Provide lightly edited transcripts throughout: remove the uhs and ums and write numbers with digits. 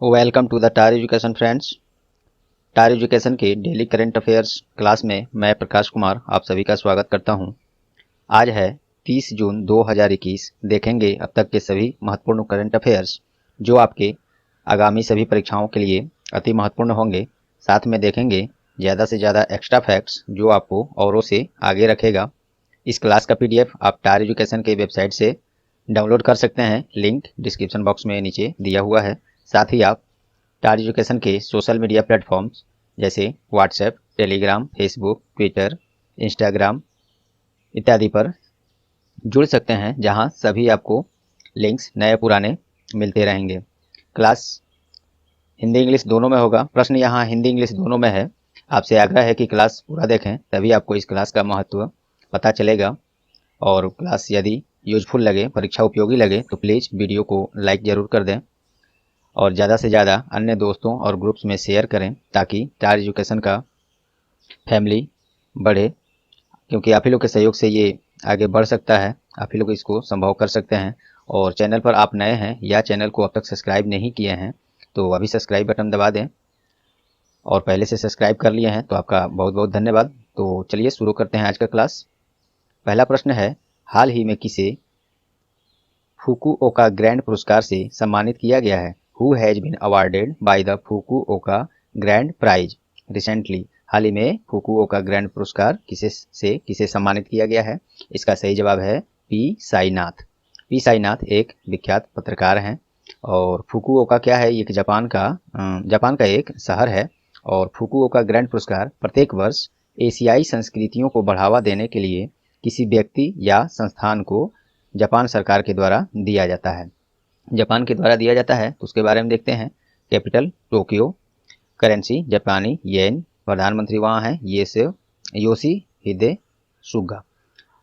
Welcome to the tar education friends. Tar education के daily current affairs class में मैं प्रकाश कुमार आप सभी का स्वागत करता हूं। आज है 30 जून 2021। देखेंगे अब तक के सभी महत्वपूर्ण करंट अफेयर्स जो आपके आगामी सभी परीक्षाओं के लिए अति महत्वपूर्ण होंगे। साथ में देखेंगे ज़्यादा से ज़्यादा एक्स्ट्रा फैक्ट्स जो आपको औरों से आगे रखेगा। इस क्लास का PDF आप टार एजुकेशन के वेबसाइट से डाउनलोड कर सकते हैं। लिंक डिस्क्रिप्शन बॉक्स में नीचे दिया हुआ है। साथ ही आप टार एजुकेशन के सोशल मीडिया प्लेटफॉर्म्स जैसे WhatsApp, Telegram, Facebook, Twitter, Instagram इत्यादि पर जुड़ सकते हैं, जहां सभी आपको लिंक्स नए पुराने मिलते रहेंगे। क्लास हिंदी इंग्लिश दोनों में होगा। प्रश्न यहाँ हिंदी इंग्लिश दोनों में है। आपसे आग्रह है कि क्लास पूरा देखें, तभी आपको इस क्लास का महत्व पता चलेगा। और क्लास यदि यूजफुल लगे, परीक्षा उपयोगी लगे, तो प्लीज़ वीडियो को लाइक ज़रूर कर दें और ज़्यादा से ज़्यादा अन्य दोस्तों और ग्रुप्स में शेयर करें, ताकि टार एजुकेशन का फैमिली बढ़े। क्योंकि आप ही लोग के सहयोग से ये आगे बढ़ सकता है, आप ही लोग इसको संभव कर सकते हैं। और चैनल पर आप नए हैं या चैनल को अब तक सब्सक्राइब नहीं किए हैं तो अभी सब्सक्राइब बटन दबा दें, और पहले से सब्सक्राइब कर लिए हैं तो आपका बहुत बहुत धन्यवाद। तो चलिए शुरू करते हैं आज का क्लास। पहला प्रश्न है, हाल ही में किसे फुकुओका ग्रैंड पुरस्कार से सम्मानित किया गया है? Who has been awarded by the Fukuoka Grand Prize recently? हाल ही में फुकुओका ग्रैंड पुरस्कार किसे सम्मानित किया गया है? इसका सही जवाब है पी साईनाथ। पी साईनाथ एक विख्यात पत्रकार हैं। और फुकुओका क्या है? एक जापान का एक शहर है। और फुकुओका ग्रैंड पुरस्कार प्रत्येक वर्ष एशियाई संस्कृतियों को बढ़ावा देने के लिए किसी व्यक्ति या संस्थान को जापान सरकार के द्वारा दिया जाता है। जापान के द्वारा दिया जाता है तो उसके बारे में देखते हैं। कैपिटल टोक्यो, करेंसी जापानी येन, प्रधानमंत्री वहाँ हैं योशिहिदे सुगा।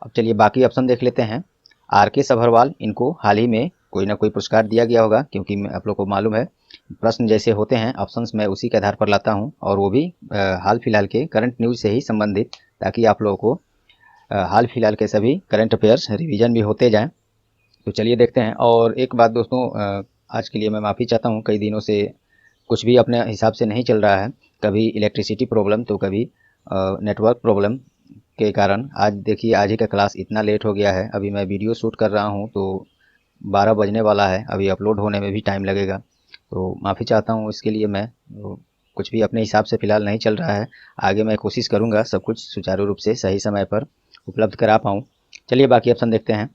अब चलिए बाकी ऑप्शन देख लेते हैं। RK सभरवाल, इनको हाल ही में कोई ना कोई पुरस्कार दिया गया होगा, क्योंकि आप लोग को मालूम है प्रश्न जैसे होते हैं ऑप्शंस मैं उसी के आधार पर लाता हूँ, और वो भी हाल फिलहाल के करंट न्यूज से ही संबंधित, ताकि आप लोगों को हाल फिलहाल के सभी करंट अफेयर्स रिवीजन भी होते जाएँ। तो चलिए देखते हैं। और एक बात दोस्तों, आज के लिए मैं माफ़ी चाहता हूँ, कई दिनों से कुछ भी अपने हिसाब से नहीं चल रहा है। कभी इलेक्ट्रिसिटी प्रॉब्लम तो कभी नेटवर्क प्रॉब्लम के कारण आज देखिए आज ही का क्लास इतना लेट हो गया है। अभी मैं वीडियो शूट कर रहा हूँ तो 12 बजने वाला है, अभी अपलोड होने में भी टाइम लगेगा। तो माफ़ी चाहता हूँ इसके लिए। मैं कुछ भी अपने हिसाब से फ़िलहाल नहीं चल रहा है। आगे मैं कोशिश करूँगा सब कुछ सुचारू रूप से सही समय पर उपलब्ध करा पाऊँ। चलिए बाकी ऑप्शन देखते हैं।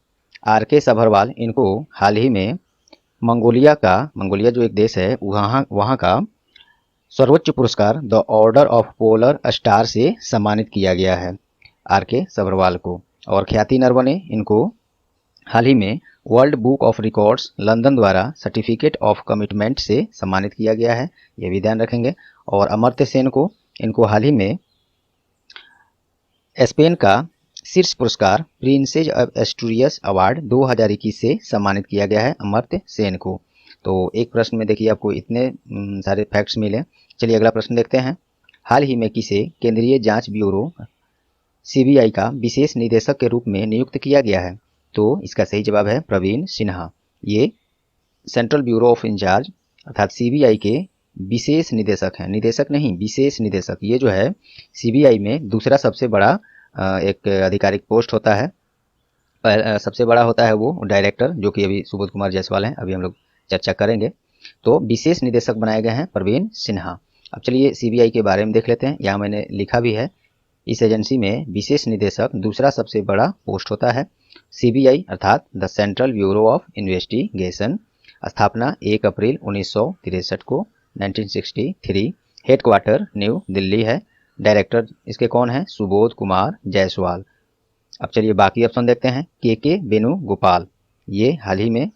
RK सभरवाल, इनको हाल ही में मंगोलिया जो एक देश है वहाँ का सर्वोच्च पुरस्कार the order of polar star से सम्मानित किया गया है RK सभरवाल को। और ख्याति नरवणे, इनको हाल ही में world book of records London द्वारा सर्टिफिकेट ऑफ कमिटमेंट से सम्मानित किया गया है, ये भी ध्यान रखेंगे। और अमर्त्य सेन को, इनको हाल ही में स्पेन का शीर्ष पुरस्कार प्रिंसेस ऑफ एस्टूरियस अवार्ड 2021 से सम्मानित किया गया है अमर्त्य सेन को। तो एक प्रश्न में देखिए आपको इतने सारे फैक्ट्स मिले। चलिए अगला प्रश्न देखते हैं। हाल ही में किसे केंद्रीय जांच ब्यूरो CBI का विशेष निदेशक के रूप में नियुक्त किया गया है? तो इसका सही जवाब है प्रवीण सिन्हा। ये सेंट्रल ब्यूरो ऑफ इंचार्ज अर्थात CBI के विशेष निदेशक हैं, निदेशक नहीं विशेष निदेशक। ये जो है CBI में दूसरा सबसे बड़ा एक आधिकारिक पोस्ट होता है। सबसे बड़ा होता है वो डायरेक्टर, जो कि अभी सुबोध कुमार जायसवाल हैं, अभी हम लोग चर्चा करेंगे। तो विशेष निदेशक बनाए गए हैं प्रवीण सिन्हा। अब चलिए CBI के बारे में देख लेते हैं। यहाँ मैंने लिखा भी है, इस एजेंसी में विशेष निदेशक दूसरा सबसे बड़ा पोस्ट होता है। CBI अर्थात the central bureau of investigation, स्थापना 1 अप्रैल 1963 को 1963। हेडक्वार्टर न्यू दिल्ली है। डायरेक्टर इसके कौन है? सुबोध कुमार जायसवाल। अब चलिए बाकी ऑप्शन देखते हैं। KK वेणुगोपाल, ये हाल ही में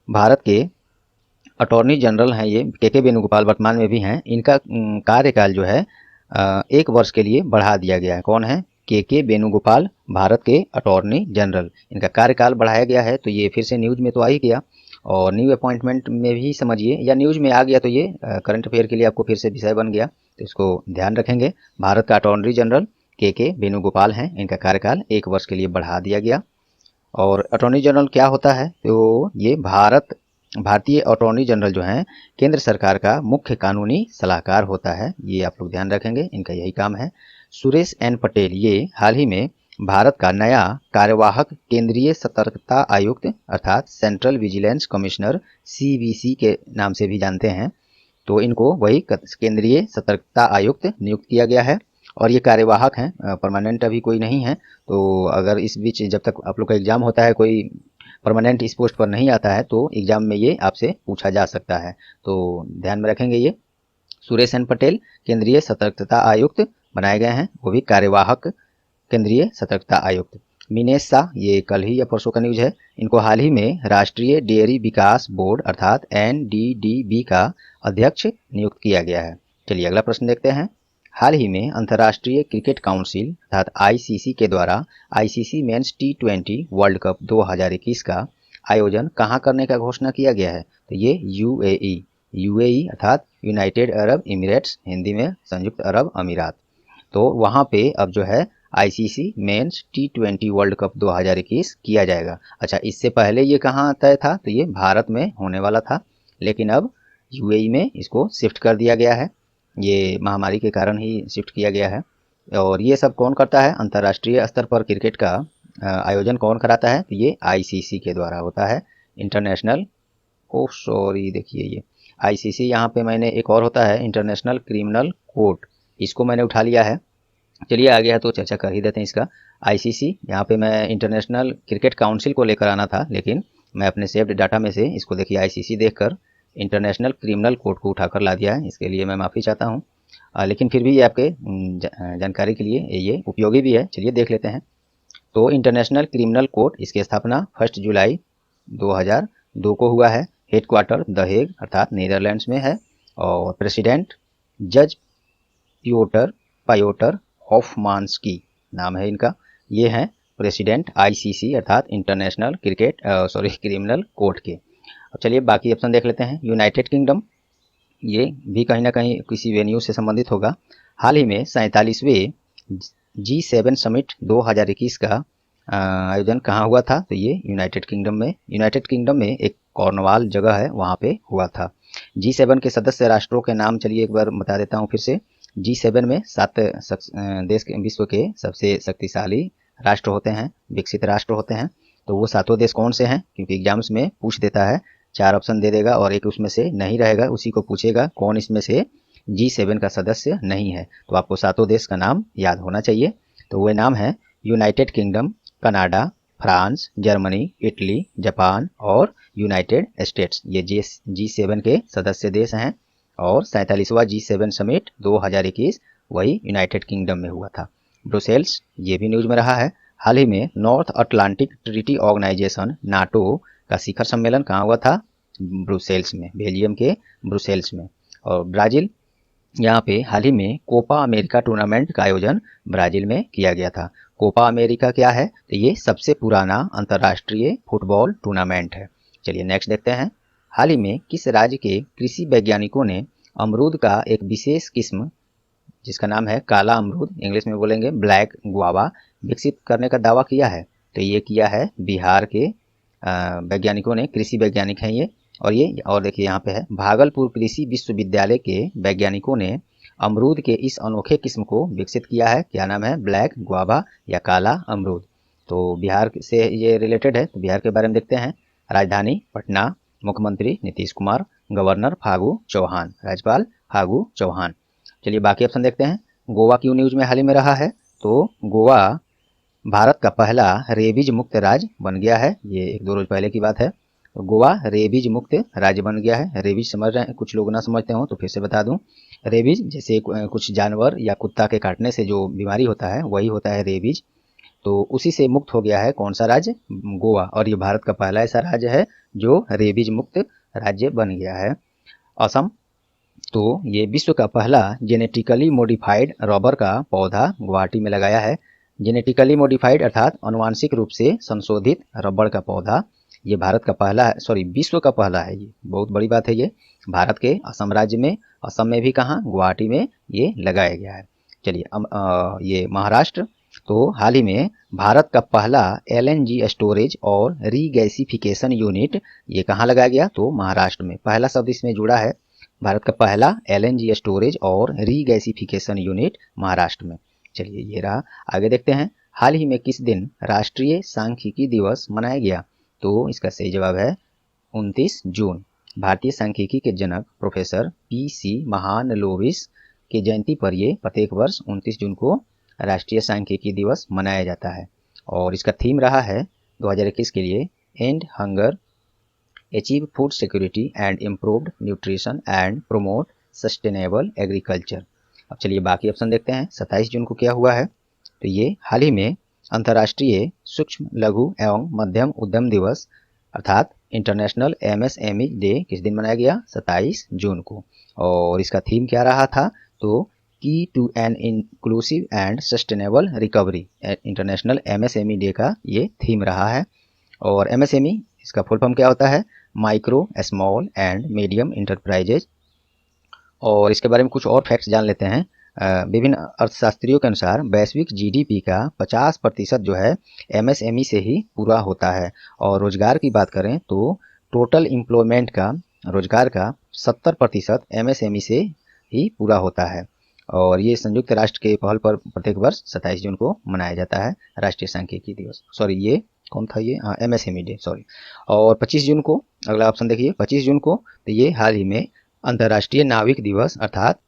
भारत के अटॉर्नी जनरल हैं। ये KK वेणुगोपाल वर्तमान में भी हैं। इनका कार्यकाल जो है 1 वर्ष के लिए बढ़ा दिया गया है। कौन है? KK वेणुगोपाल, भारत के अटॉर्नी जनरल। इनका कार्यकाल बढ़ाया गया है। तो ये फिर से न्यूज में तो आ ही गया, और न्यू अपॉइंटमेंट में भी समझिए, या न्यूज में आ गया, तो ये करंट अफेयर के लिए आपको फिर से विषय बन गया। तो इसको ध्यान रखेंगे। भारत का अटॉर्नी जनरल के वेणुगोपाल हैं, इनका कार्यकाल 1 वर्ष के लिए बढ़ा दिया गया। और अटॉर्नी जनरल क्या होता है, तो ये भारतीय अटॉर्नी जनरल जो हैं केंद्र सरकार का मुख्य कानूनी सलाहकार होता है, ये आप लोग ध्यान रखेंगे, इनका यही काम है। सुरेश एन पटेल ये हाल ही में भारत का नया कार्यवाहक केंद्रीय सतर्कता आयुक्त अर्थात सेंट्रल विजिलेंस कमिश्नर CVC के नाम से भी जानते हैं। तो इनको वही केंद्रीय सतर्कता आयुक्त नियुक्त किया गया है और ये कार्यवाहक हैं, परमानेंट अभी कोई नहीं है। तो अगर इस बीच जब तक आप लोग का एग्जाम होता है कोई परमानेंट इस पोस्ट पर नहीं आता है तो एग्जाम में ये आपसे पूछा जा सकता है, तो ध्यान में रखेंगे। ये सुरेश एन पटेल केंद्रीय सतर्कता आयुक्त बनाए गए हैं, वो भी कार्यवाहक केंद्रीय सतर्कता आयुक्त। मिनेश शाह ये कल ही या परसों का न्यूज है, इनको हाल ही में राष्ट्रीय डेयरी विकास बोर्ड अर्थात NDDB का अध्यक्ष नियुक्त किया गया है। चलिए अगला प्रश्न देखते हैं। हाल ही में अंतर्राष्ट्रीय क्रिकेट काउंसिल अर्थात ICC के द्वारा ICC mains T20 world cup 2021 का आयोजन कहाँ करने का घोषणा किया गया है, तो ये UAE अर्थात यूनाइटेड अरब इमिरेट्स, हिंदी में संयुक्त अरब अमीरात। तो वहाँ पे अब जो है ICC mains T20 world cup 2021 किया जाएगा। अच्छा, इससे पहले ये कहाँ तय था, तो ये भारत में होने वाला था, लेकिन अब UAE में इसको शिफ्ट कर दिया गया है, ये महामारी के कारण ही शिफ्ट किया गया है। और ये सब कौन करता है, अंतर्राष्ट्रीय स्तर पर क्रिकेट का आयोजन कौन कराता है, तो ये ICC के द्वारा होता है, इंटरनेशनल देखिए ये ICC, यहाँ पे मैंने एक और होता है इंटरनेशनल क्रिमिनल कोर्ट, इसको मैंने उठा लिया है। चलिए आगे है तो चर्चा कर ही देते हैं इसका। ICC यहाँ पे मैं इंटरनेशनल क्रिकेट काउंसिल को लेकर आना था, लेकिन मैं अपने सेव्ड डाटा में से इसको देखिए ICC देखकर इंटरनेशनल क्रिमिनल कोर्ट को उठाकर ला दिया है, इसके लिए मैं माफ़ी चाहता हूँ। लेकिन फिर भी ये आपके जानकारी के लिए ये उपयोगी भी है। चलिए देख लेते हैं। तो इंटरनेशनल क्रिमिनल कोर्ट, इसकी स्थापना 1 जुलाई 2002 को हुआ है। हेडक्वार्टर द हेग अर्थात नीदरलैंड्स में है और प्रेसिडेंट जज पायोटर हॉफमान्स्की नाम है इनका, ये हैं प्रेसिडेंट ICC अर्थात इंटरनेशनल क्रिमिनल कोर्ट के। अब चलिए बाकी ऑप्शन देख लेते हैं। यूनाइटेड किंगडम, ये भी कहीं ना कहीं किसी वेन्यू से संबंधित होगा। हाल ही में 47वें G7 समिट 2021 का आयोजन कहाँ हुआ था, तो ये यूनाइटेड किंगडम में एक कॉर्नवाल जगह है, वहाँ पे हुआ था। G7 के सदस्य राष्ट्रों के नाम चलिए एक बार बता देता हूँ फिर से। G7 में 7 देश विश्व के सबसे शक्तिशाली राष्ट्र होते हैं, विकसित राष्ट्र होते हैं। तो वो 7 देश कौन से हैं, क्योंकि एग्जाम्स में पूछ देता है, 4 ऑप्शन दे देगा और एक उसमें से नहीं रहेगा, उसी को पूछेगा कौन इसमें से G7 का सदस्य नहीं है। तो आपको 7 देश का नाम याद होना चाहिए। तो वे नाम है United kingdom, Canada, France, Germany, Italy, Japan और यूनाइटेड स्टेट्स, ये G7 के सदस्य देश हैं। और 47वां G7 समिट 2021 वही यूनाइटेड किंगडम में हुआ था। ब्रुसेल्स, ये भी न्यूज में रहा है। हाल ही में North Atlantic Treaty Organization NATO का शिखर सम्मेलन कहाँ हुआ था, ब्रुसेल्स में, बेल्जियम के ब्रुसेल्स में। और ब्राज़ील, यहाँ पे हाल ही में कोपा अमेरिका टूर्नामेंट का आयोजन ब्राज़ील में किया गया था। कोपा अमेरिका क्या है, तो ये सबसे पुराना अंतर्राष्ट्रीय फुटबॉल टूर्नामेंट है। चलिए नेक्स्ट देखते हैं। हाल ही में किस राज्य के कृषि वैज्ञानिकों ने अमरूद का एक विशेष किस्म, जिसका नाम है काला अमरूद, इंग्लिश में बोलेंगे ब्लैक गुआवा, विकसित करने का दावा किया है, तो ये किया है बिहार के वैज्ञानिकों ने, कृषि वैज्ञानिक हैं ये। और देखिए यहाँ पे है, भागलपुर कृषि विश्वविद्यालय के वैज्ञानिकों ने अमरूद के इस अनोखे किस्म को विकसित किया है, क्या नाम है, ब्लैक गुआवा या काला अमरूद। तो बिहार से ये रिलेटेड है, तो बिहार के बारे में देखते हैं। राजधानी पटना, मुख्यमंत्री नीतीश कुमार, गवर्नर फागू चौहान, राज्यपाल फागू चौहान। चलिए बाकी ऑप्शन देखते हैं। गोवा क्यों न्यूज में हाल ही में रहा है, तो गोवा भारत का पहला रेबीज मुक्त राज्य बन गया है, ये 1-2 रोज पहले की बात है। तो गोवा रेबीज मुक्त राज्य बन गया है। रेबीज समझ रहे हैं, कुछ लोग ना समझते हो तो फिर से बता दूं, रेबीज जैसे कुछ जानवर या कुत्ता के काटने से जो बीमारी होता है वही होता है रेबीज। तो उसी से मुक्त हो गया है कौन सा राज्य, गोवा, और ये भारत का पहला ऐसा राज्य है जो रेबीज मुक्त राज्य बन गया है। असम, तो ये विश्व का पहला जेनेटिकली मॉडिफाइड रबर का पौधा गुवाहाटी में लगाया है। जेनेटिकली मॉडिफाइड अर्थात अनुवांशिक रूप से संशोधित रबर का पौधा ये भारत का पहला है, सॉरी विश्व का पहला है, ये बहुत बड़ी बात है। ये भारत के असम राज्य में, असम में भी कहाँ, गुवाहाटी में ये लगाया गया है। चलिए ये महाराष्ट्र, तो हाल ही में भारत का पहला एलएनजी स्टोरेज और रीगैसिफिकेशन यूनिट ये कहाँ लगाया गया, तो महाराष्ट्र में। पहला शब्द इसमें जुड़ा है, भारत का पहला एलएनजी स्टोरेज और रीगैसिफिकेशन यूनिट महाराष्ट्र में। चलिए ये रहा। आगे देखते हैं, हाल ही में किस दिन राष्ट्रीय सांख्यिकी दिवस मनाया गया, तो इसका सही जवाब है 29 जून। भारतीय सांख्यिकी के जनक प्रोफेसर पीसी महालनोबिस की जयंती पर ये प्रत्येक वर्ष 29 जून को राष्ट्रीय सांख्यिकी दिवस मनाया जाता है। और इसका थीम रहा है 2021 के लिए and hunger, achieve food security and improved nutrition and promote sustainable agriculture. अब चलिए बाकी ऑप्शन देखते हैं। 27 जून को क्या हुआ है, तो ये हाल ही में अंतर्राष्ट्रीय सूक्ष्म लघु एवं मध्यम उद्यम दिवस अर्थात इंटरनेशनल एमएसएमई डे किस दिन मनाया गया, 27 जून को। और इसका थीम क्या रहा था, तो की to an inclusive and sustainable recovery, international MSME day का ये थीम रहा है। और एमएसएमई इसका फुल फॉर्म क्या होता है, micro small and medium enterprises. और इसके बारे में कुछ और फैक्ट्स जान लेते हैं। विभिन्न अर्थशास्त्रियों के अनुसार वैश्विक जीडीपी का 50% जो है एमएसएमई से ही पूरा होता है। और रोजगार की बात करें तो टोटल एम्प्लॉयमेंट का, रोजगार का 70% एमएसएमई से ही पूरा होता है। और ये संयुक्त राष्ट्र के पहल पर प्रत्येक वर्ष 27 जून को मनाया जाता है राष्ट्रीय सांख्यिकी दिवस। सॉरी ये कौन था, ये एमएसएमई डे, सॉरी। और 25 जून को, अगला ऑप्शन देखिए, 25 जून को, तो ये हाल ही में अंतर्राष्ट्रीय नाविक दिवस अर्थात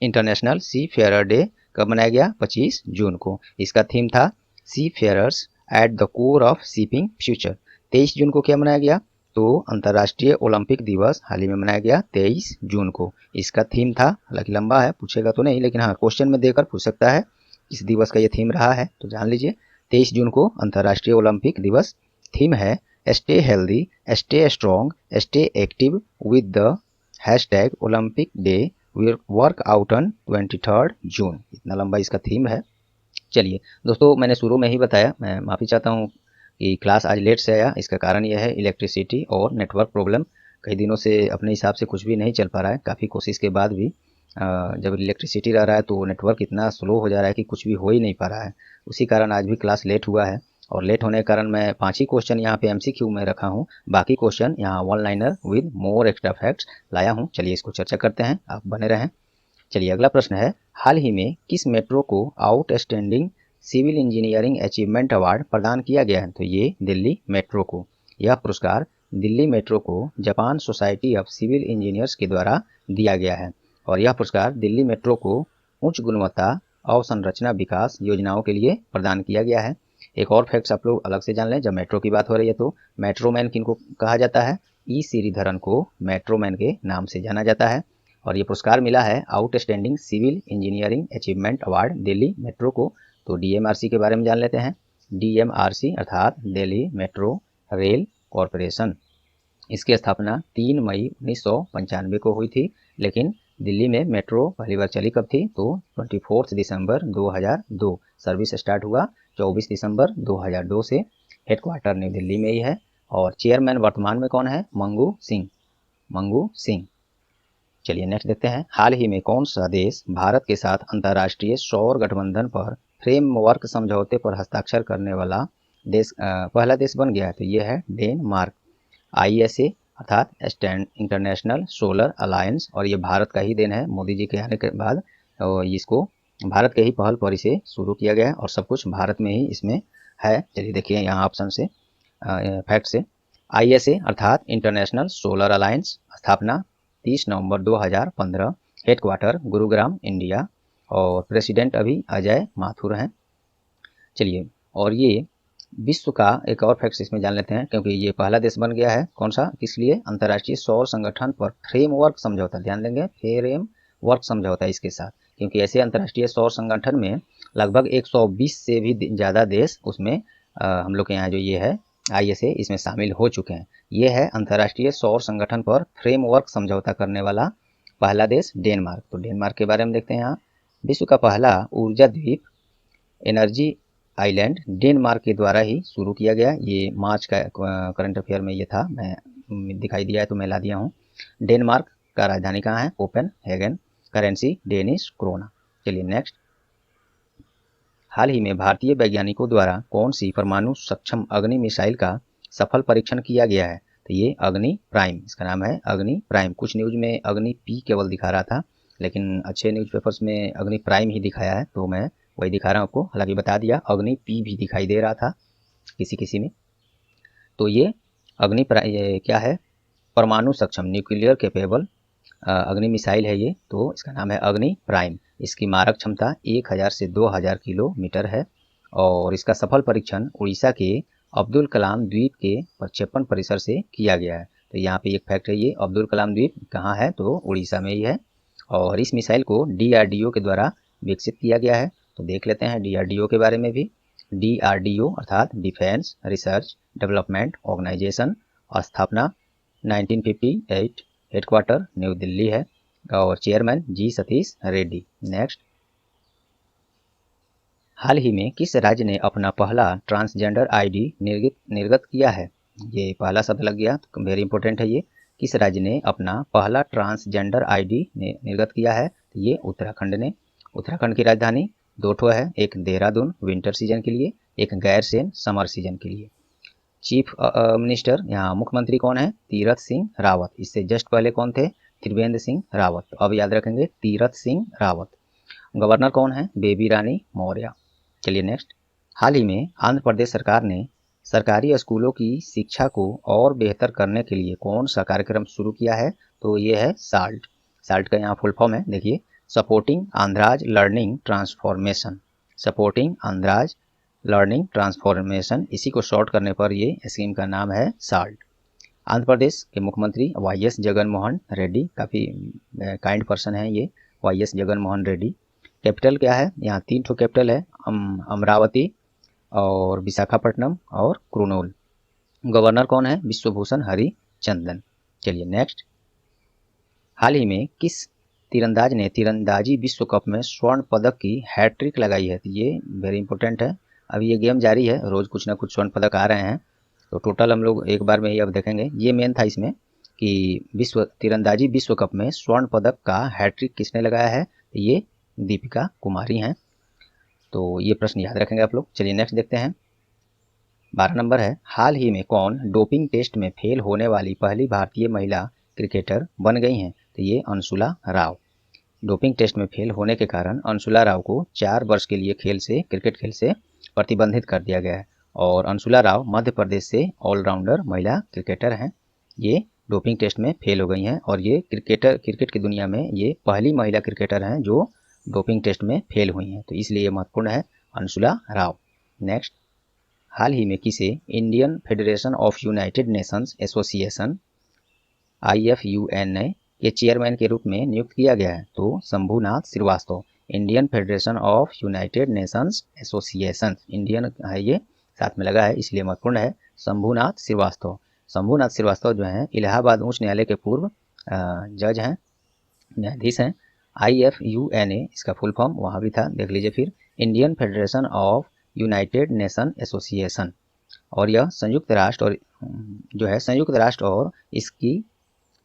इंटरनेशनल सी फेयर डे कब मनाया गया, 25 जून को। इसका थीम था seafarers at the core of shipping future. 23 जून को क्या मनाया गया, तो अंतर्राष्ट्रीय ओलंपिक दिवस हाल ही में मनाया गया 23 जून को। इसका थीम था, हालांकि लंबा है, पूछेगा तो नहीं, लेकिन हाँ क्वेश्चन में देकर पूछ सकता है किस दिवस का ये थीम रहा है, तो जान लीजिए 23 जून को अंतर्राष्ट्रीय ओलंपिक दिवस। थीम है stay healthy, stay strong, stay active with the hashtag Olympic day work out on 23 जून। इतना लंबा इसका थीम है। चलिए दोस्तों, मैंने शुरू में ही बताया, मैं माफ़ी चाहता हूँ कि क्लास आज लेट से आया। इसका कारण यह है इलेक्ट्रिसिटी और नेटवर्क प्रॉब्लम। कई दिनों से अपने हिसाब से कुछ भी नहीं चल पा रहा है, काफ़ी कोशिश के बाद भी जब इलेक्ट्रिसिटी रह रहा है तो नेटवर्क इतना स्लो हो जा रहा है कि कुछ भी हो ही नहीं पा रहा है। उसी कारण आज भी क्लास लेट हुआ है। और लेट होने के कारण मैं 5 ही क्वेश्चन यहाँ पे एमसीक्यू में रखा हूँ, बाकी क्वेश्चन यहाँ one liner with more extra facts लाया हूँ। चलिए इसको चर्चा करते हैं, आप बने रहें। चलिए अगला प्रश्न है, हाल ही में किस मेट्रो को outstanding civil engineering achievement award प्रदान किया गया है, तो ये दिल्ली मेट्रो को। यह पुरस्कार दिल्ली मेट्रो को Japan Society of Civil Engineers के द्वारा दिया गया है। और यह पुरस्कार दिल्ली मेट्रो को उच्च गुणवत्ता अवसंरचना विकास योजनाओं के लिए प्रदान किया गया है। एक और फैक्ट्स आप लोग अलग से जान लें, जब मेट्रो की बात हो रही है तो मेट्रोमैन किनको कहा जाता है, ई श्रीधरन को मेट्रोमैन के नाम से जाना जाता है। और ये पुरस्कार मिला है outstanding civil engineering achievement award Delhi Metro को। तो डीएमआरसी के बारे में जान लेते हैं। डीएमआरसी अर्थात दिल्ली मेट्रो रेल कॉरपोरेशन, इसकी स्थापना 3 मई 1995 को हुई थी। लेकिन दिल्ली में मेट्रो पहली बार चली कब थी, तो 24 दिसंबर 2002। सर्विस स्टार्ट हुआ 24 दिसंबर 2002 से। हेडक्वार्टर न्यू दिल्ली में ही है। और चेयरमैन वर्तमान में कौन है, मंगू सिंह, मंगू सिंह। चलिए नेक्स्ट देखते हैं, हाल ही में कौन सा देश भारत के साथ अंतर्राष्ट्रीय सौर गठबंधन पर फ्रेमवर्क समझौते पर हस्ताक्षर करने वाला देश पहला देश बन गया है, तो ये है डेनमार्क। आईएसए अर्थात इंटरनेशनल सोलर अलायंस, और ये भारत का ही देन है, मोदी जी के आने के बाद और इसको भारत के ही पहल पर इसे शुरू किया गया है और सब कुछ भारत में ही इसमें है। चलिए देखिए यहाँ ऑप्शन से फैक्ट से, आईएसए अर्थात इंटरनेशनल सोलर अलायंस, स्थापना 30 नवंबर 2015, हेडक्वार्टर गुरुग्राम इंडिया, और प्रेसिडेंट अभी अजय माथुर हैं। चलिए, और ये विश्व का एक और फैक्ट इसमें जान लेते हैं, क्योंकि ये पहला देश बन गया है, कौन सा, किस लिए, अंतर्राष्ट्रीय सौर संगठन पर फ्रेमवर्क समझौता, ध्यान देंगे फ्रेमवर्क समझौता इसके साथ, क्योंकि ऐसे अंतर्राष्ट्रीय सौर संगठन में लगभग 120 से भी ज़्यादा देश उसमें हम लोग के यहाँ जो ये है आईएसए इसमें शामिल हो चुके हैं। ये है अंतर्राष्ट्रीय सौर संगठन पर फ्रेमवर्क समझौता करने वाला पहला देश डेनमार्क। तो डेनमार्क के बारे में देखते हैं यहाँ, विश्व का पहला ऊर्जा द्वीप एनर्जी आइलैंड डेनमार्क के द्वारा ही शुरू किया गया। ये मार्च का करंट अफेयर में ये था, मैं दिखाई दिया है तो मैं ला दिया हूँ। डेनमार्क का राजधानी कहाँ है? कोपेनहेगन। Currency Danish krone. चलिए नेक्स्ट। हाल ही में भारतीय वैज्ञानिकों द्वारा कौन सी परमाणु सक्षम अग्नि मिसाइल का सफल परीक्षण किया गया है? तो ये अग्नि प्राइम, इसका नाम है अग्नि प्राइम। कुछ न्यूज में अग्नि पी केवल दिखा रहा था, लेकिन अच्छे न्यूज़पेपर्स में अग्नि प्राइम ही दिखाया है, तो मैं वही दिखा रहा हूँ आपको। हालांकि बता दिया अग्नि पी भी दिखाई दे रहा था किसी किसी में। तो ये अग्नि प्राइम ये क्या है? परमाणु सक्षम न्यूक्लियर कैपेबल अग्नि मिसाइल है ये, तो इसका नाम है अग्नि प्राइम। इसकी मारक क्षमता 1000 से 2000 किलोमीटर है और इसका सफल परीक्षण उड़ीसा के अब्दुल कलाम द्वीप के प्रक्षेपण परिसर से किया गया है। तो यहाँ पे एक फैक्ट है, ये अब्दुल कलाम द्वीप कहाँ है? तो उड़ीसा में ही है। और इस मिसाइल को DRDO के द्वारा विकसित किया गया है। तो देख लेते हैं DRDO के बारे में भी। DRDO अर्थात डिफेंस रिसर्च डेवलपमेंट ऑर्गेनाइजेशन, स्थापना 1958, हेडक्वार्टर न्यू दिल्ली है और चेयरमैन जी सतीश रेड्डी। नेक्स्ट। हाल ही में किस राज्य ने अपना पहला ट्रांसजेंडर ID निर्गत किया है? ये पहला शब्द लग गया, तो वेरी इंपॉर्टेंट है ये। किस राज्य ने अपना पहला ट्रांसजेंडर ID निर्गत किया है? ये उत्तराखंड ने। उत्तराखंड की राजधानी दो ठो है, एक देहरादून विंटर सीजन के लिए, एक गैरसैंण समर सीजन के लिए। चीफ मिनिस्टर यहाँ मुख्यमंत्री कौन है? तीरथ सिंह रावत। इससे जस्ट पहले कौन थे? त्रिवेंद्र सिंह रावत। तो अब याद रखेंगे तीरथ सिंह रावत। गवर्नर कौन है? बेबी रानी मौर्य। चलिए नेक्स्ट। हाल ही में आंध्र प्रदेश सरकार ने सरकारी स्कूलों की शिक्षा को और बेहतर करने के लिए कौन सा कार्यक्रम शुरू किया है? तो ये है साल्ट। साल्ट का यहाँ फुल फॉर्म है, देखिए, supporting Andhras learning transformation. Supporting Andhras learning transformation, इसी को शॉर्ट करने पर ये स्कीम का नाम है साल्ट। आंध्र प्रदेश के मुख्यमंत्री YS जगन मोहन रेड्डी, काफ़ी काइंड पर्सन है ये YS जगन मोहन रेड्डी। कैपिटल क्या है? यहाँ 3 ठो कैपिटल है, अमरावती और विशाखापट्टनम और कुर्नूल। गवर्नर कौन है? विश्वभूषण हरिचंदन। चलिए नेक्स्ट। हाल ही में किस तीरंदाज ने तीरंदाजी विश्व कप में स्वर्ण पदक की हैट्रिक लगाई है? तो ये वेरी इंपॉर्टेंट है। अभी ये गेम जारी है, रोज कुछ ना कुछ स्वर्ण पदक आ रहे हैं, तो टोटल हम लोग एक बार में ही अब देखेंगे। ये मेन था इसमें कि तीरंदाजी विश्व कप में स्वर्ण पदक का हैट्रिक किसने लगाया है? ये दीपिका कुमारी हैं। तो ये प्रश्न याद रखेंगे आप लोग। चलिए नेक्स्ट देखते हैं। 12 नंबर है, हाल ही में कौन डोपिंग टेस्ट में फेल होने वाली पहली भारतीय महिला क्रिकेटर बन गई हैं? तो ये अंशुला राव। डोपिंग टेस्ट में फेल होने के कारण अंशुला राव को 4 वर्ष के लिए क्रिकेट खेल से प्रतिबंधित कर दिया गया है और अंशुला राव मध्य प्रदेश से ऑलराउंडर महिला क्रिकेटर हैं। ये डोपिंग टेस्ट में फेल हो गई हैं और ये क्रिकेट की दुनिया में ये पहली महिला क्रिकेटर हैं जो डोपिंग टेस्ट में फेल हुई हैं, तो इसलिए ये महत्वपूर्ण है अंशुला राव। नेक्स्ट। हाल ही में किसे Indian Federation of United Nations Association IFUN के चेयरमैन के रूप में नियुक्त किया गया है? तो Shambhunath Srivastava. Indian Federation of United Nations Association, Indian है ये, साथ में लगा है इसलिए महत्वपूर्ण है। शंभुनाथ श्रीवास्तव। शंभुनाथ श्रीवास्तव जो हैं इलाहाबाद उच्च न्यायालय के पूर्व जज हैं, न्यायाधीश हैं। IFUNA इसका फुल फॉर्म वहाँ भी था, देख लीजिए फिर, Indian Federation of United nation association. और यह संयुक्त राष्ट्र और इसकी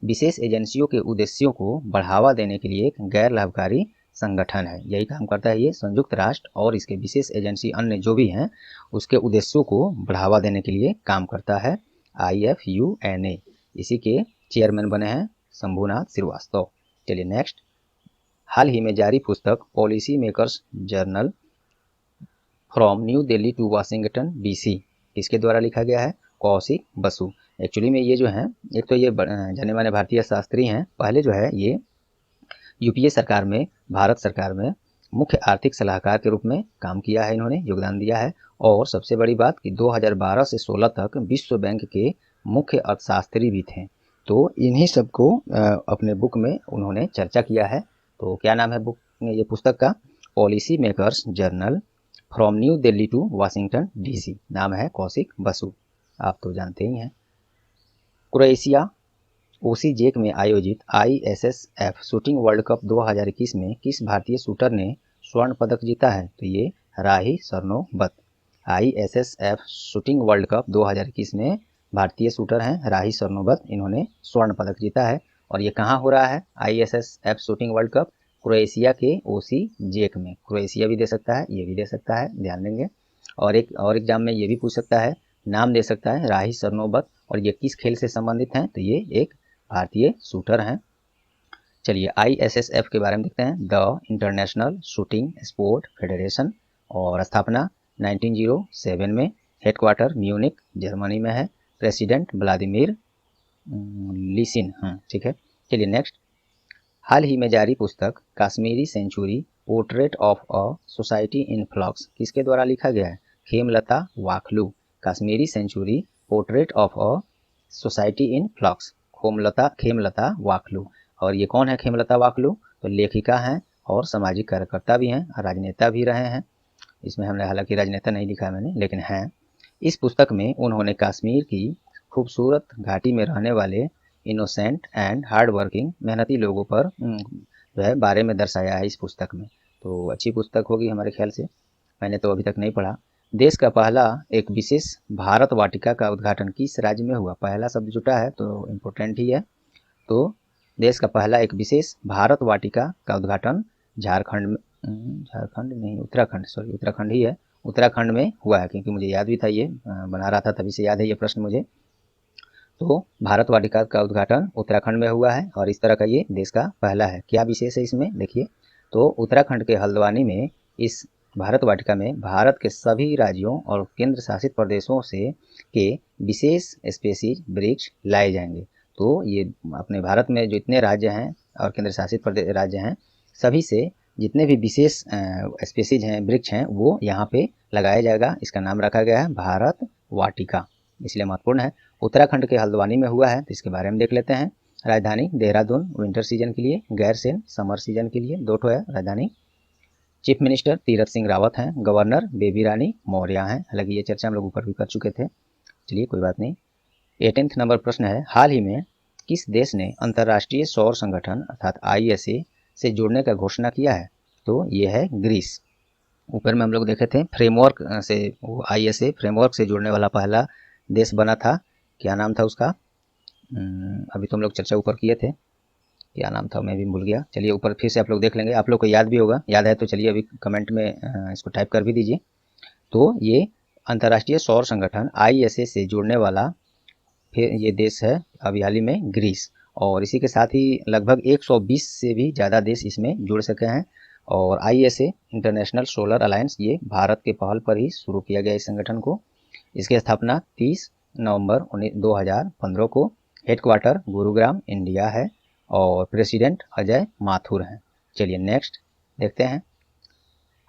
विशेष एजेंसियों के उद्देश्यों को बढ़ावा देने के लिए एक गैर लाभकारी संगठन है। यही काम करता है ये, संयुक्त राष्ट्र और इसके विशेष एजेंसी अन्य जो भी हैं उसके उद्देश्यों को बढ़ावा देने के लिए काम करता है IFUNA। इसी के चेयरमैन बने हैं शंभुनाथ श्रीवास्तव। चलिए नेक्स्ट। हाल ही में जारी पुस्तक policy makers journal from New Delhi to Washington DC किसके द्वारा लिखा गया है? कौशिक बसु। एक्चुअली में ये जो है, एक तो ये जाने माने भारतीय शास्त्री हैं, पहले जो है ये UPA सरकार में, भारत सरकार में मुख्य आर्थिक सलाहकार के रूप में काम किया है, इन्होंने योगदान दिया है। और सबसे बड़ी बात कि 2012 से 16 तक विश्व बैंक के मुख्य अर्थशास्त्री भी थे। तो इन्हीं सबको अपने बुक में उन्होंने चर्चा किया है। तो क्या नाम है बुक में, ये पुस्तक का? Policy makers journal from New Delhi to Washington DC। नाम है कौशिक बसु, आप तो जानते ही हैं। क्रोएशिया ओसीजेक में आयोजित ISSF शूटिंग वर्ल्ड कप 2021 में किस भारतीय शूटर ने स्वर्ण पदक जीता है? तो ये Rahi Sarnobat. ISSF shooting world cup 2021 में भारतीय शूटर हैं राही सरनोबत, इन्होंने स्वर्ण पदक जीता है। और ये कहाँ हो रहा है ISSF shooting world cup? Croatia के ओसी जेक में। क्रोएशिया भी दे सकता है, ये भी दे सकता है, ध्यान देंगे। और एक और एग्जाम में ये भी पूछ सकता है, नाम दे सकता है राही सरनोबत, और ये किस खेल से संबंधित हैं? तो ये एक भारतीय शूटर हैं। चलिए ISSF के बारे में देखते हैं। The international shooting sport federation, और स्थापना 1907 में, हेडक्वार्टर म्यूनिक जर्मनी में है, प्रेसिडेंट व्लादिमीर लिसिन। ठीक है। चलिए नेक्स्ट, हाल ही में जारी पुस्तक Kashmiri century portrait of a society in flux किसके द्वारा लिखा गया है? Khemlata Wakhlu. Kashmiri century portrait of a society in flux, Khemlata Wakhlu. और ये कौन है खेमलता वाखलू? तो लेखिका हैं और सामाजिक कार्यकर्ता भी हैं, राजनेता भी रहे हैं। इसमें हमने हालांकि राजनेता नहीं लिखा है मैंने, लेकिन हैं। इस पुस्तक में उन्होंने कश्मीर की खूबसूरत घाटी में रहने वाले इनोसेंट एंड हार्ड वर्किंग मेहनती लोगों पर जो है बारे में दर्शाया है इस पुस्तक में। तो अच्छी पुस्तक होगी हमारे ख्याल से, मैंने तो अभी तक नहीं पढ़ा। देश का पहला एक विशेष भारत वाटिका का उद्घाटन किस राज्य में हुआ? पहला शब्द जुटा है तो इम्पोर्टेंट ही है। तो देश का पहला एक विशेष भारत वाटिका का उद्घाटन झारखंड नहीं, उत्तराखंड ही है, उत्तराखंड में हुआ है, क्योंकि मुझे याद भी था, ये बना रहा था तभी से याद है ये प्रश्न मुझे। तो भारत वाटिका का उद्घाटन उत्तराखंड में हुआ है और इस तरह का ये देश का पहला है। क्या विशेष है इसमें देखिए, तो उत्तराखंड के हल्द्वानी में इस भारत वाटिका में भारत के सभी राज्यों और केंद्र शासित प्रदेशों से के विशेष स्पेसीज वृक्ष लाए जाएंगे। तो ये अपने भारत में जो इतने राज्य हैं और केंद्र शासित प्रदेश राज्य हैं, सभी से जितने भी विशेष स्पेसीज हैं, वृक्ष हैं, वो यहाँ पे लगाया जाएगा। इसका नाम रखा गया है भारत वाटिका, इसलिए महत्वपूर्ण है। उत्तराखंड के हल्द्वानी में हुआ है, तो इसके बारे में देख लेते हैं। राजधानी देहरादून विंटर सीजन के लिए, गैरसैंण समर सीजन के लिए, दो ठो है राजधानी। चीफ मिनिस्टर तीरथ सिंह रावत हैं, गवर्नर बेबी रानी मौर्य हैं। हालांकि ये चर्चा हम लोग ऊपर भी कर चुके थे, चलिए कोई बात नहीं। 18th नंबर प्रश्न है, हाल ही में किस देश ने अंतर्राष्ट्रीय सौर संगठन अर्थात ISA से जुड़ने का घोषणा किया है? तो ये है ग्रीस। ऊपर में हम लोग देखे थे फ्रेमवर्क से, वो ISA फ्रेमवर्क से जुड़ने वाला पहला देश बना था। क्या नाम था उसका? अभी तो हम लोग चर्चा ऊपर किए थे, क्या नाम था मैं भी भूल गया। चलिए ऊपर फिर से आप लोग देख लेंगे, आप लोग को याद भी होगा, याद है तो चलिए अभी कमेंट में इसको टाइप कर भी दीजिए। तो ये अंतर्राष्ट्रीय सौर संगठन ISA से जुड़ने वाला फिर ये देश है अभी हाल ही में ग्रीस, और इसी के साथ ही लगभग 120 से भी ज़्यादा देश इसमें जुड़ सके हैं। और ISA इंटरनेशनल सोलर अलायंस ये भारत के पहल पर ही शुरू किया गया इस संगठन को। इसकी स्थापना 30 नवंबर 2015 को, हेडक्वार्टर गुरुग्राम इंडिया है, और प्रेसिडेंट अजय माथुर हैं। चलिए नेक्स्ट देखते हैं,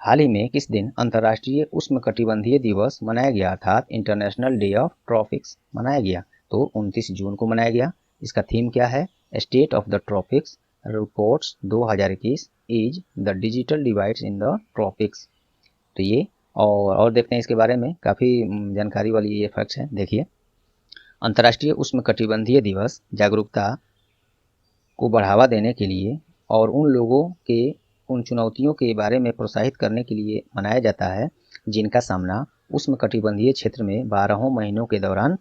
हाल ही में किस दिन अंतर्राष्ट्रीय उष्णकटिबंधीय दिवस मनाया गया अर्थात इंटरनेशनल डे ऑफ ट्रॉपिक्स मनाया गया? तो 29 जून को मनाया गया। इसका थीम क्या है? State of the tropics reports 2021 is the digital divides in the tropics. तो ये और देखते हैं इसके बारे में, काफ़ी जानकारी वाली ये फैक्ट्स हैं। देखिए, अंतर्राष्ट्रीय उष्णकटिबंधीय दिवस जागरूकता को बढ़ावा देने के लिए और उन लोगों के उन चुनौतियों के बारे में प्रोत्साहित करने के लिए मनाया जाता है जिनका सामना उष्णकटिबंधीय क्षेत्र में 12 महीनों के दौरान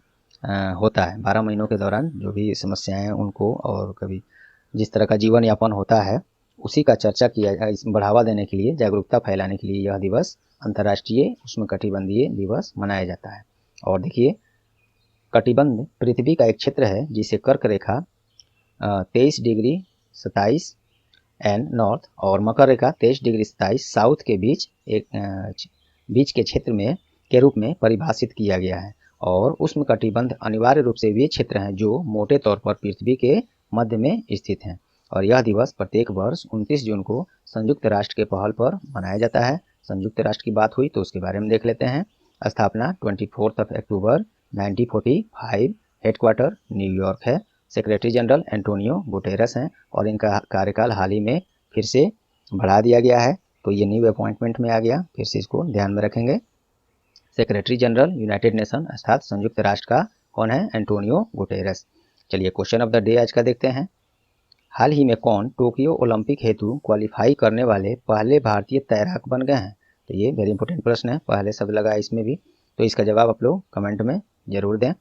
होता है। 12 महीनों के दौरान जो भी समस्याएं हैं उनको, और कभी जिस तरह का जीवन यापन होता है, उसी का चर्चा किया, बढ़ावा देने के लिए, जागरूकता फैलाने के लिए यह दिवस अंतर्राष्ट्रीय उष्णकटिबंधीय दिवस मनाया जाता है। और देखिए, कटिबंध पृथ्वी का एक क्षेत्र है जिसे कर्क रेखा 23 डिग्री 27 एन नॉर्थ और मकर रेखा 23 डिग्री 27 साउथ के बीच के क्षेत्र में के रूप में परिभाषित किया गया है। और उष्णकटिबंध अनिवार्य रूप से वे क्षेत्र हैं जो मोटे तौर पर पृथ्वी के मध्य में स्थित हैं। और यह दिवस प्रत्येक वर्ष 29 जून को संयुक्त राष्ट्र के पहल पर मनाया जाता है। संयुक्त राष्ट्र की बात हुई तो उसके बारे में देख लेते हैं। स्थापना 24 अक्टूबर 1945, हेडक्वार्टर न्यूयॉर्क है, सेक्रेटरी जनरल एंटोनियो गुटेरस हैं, और इनका कार्यकाल हाल ही में फिर से बढ़ा दिया गया है, तो ये न्यू अपॉइंटमेंट में आ गया, फिर से इसको ध्यान में रखेंगे। सेक्रेटरी जनरल यूनाइटेड नेशन अर्थात संयुक्त राष्ट्र का कौन है? Antonio Guterres. चलिए क्वेश्चन ऑफ द डे आज का देखते हैं। हाल ही में कौन टोक्यो ओलंपिक हेतु क्वालिफाई करने वाले पहले भारतीय तैराक बन गए हैं? तो ये वेरी इंपॉर्टेंट प्रश्न है, पहले शब्द लगा है इसमें भी, तो इसका जवाब आप लोग कमेंट में ज़रूर दें।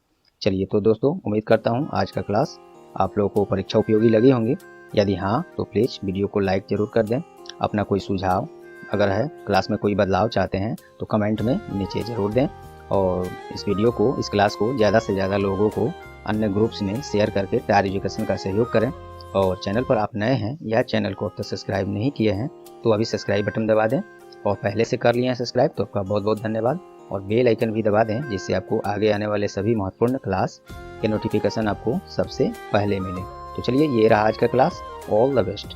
चलिए तो दोस्तों, उम्मीद करता हूँ आज का क्लास आप लोगों को परीक्षा उपयोगी लगी होंगी। यदि हाँ तो प्लीज़ वीडियो को लाइक ज़रूर कर दें। अपना कोई सुझाव अगर है, क्लास में कोई बदलाव चाहते हैं तो कमेंट में नीचे ज़रूर दें। और इस वीडियो को, इस क्लास को ज़्यादा से ज़्यादा लोगों को अन्य ग्रुप्स में शेयर करके टायर एजुकेशन का सहयोग करें। और चैनल पर आप नए हैं या चैनल को अब तक सब्सक्राइब नहीं किए हैं तो अभी सब्सक्राइब बटन दबा दें, और पहले से कर लिए हैं सब्सक्राइब तो आपका बहुत बहुत धन्यवाद। और बेल आइकन भी दबा दें जिससे आपको आगे आने वाले सभी महत्वपूर्ण क्लास के नोटिफिकेशन आपको सबसे पहले मिले। तो चलिए, ये रहा आज का क्लास। All the best.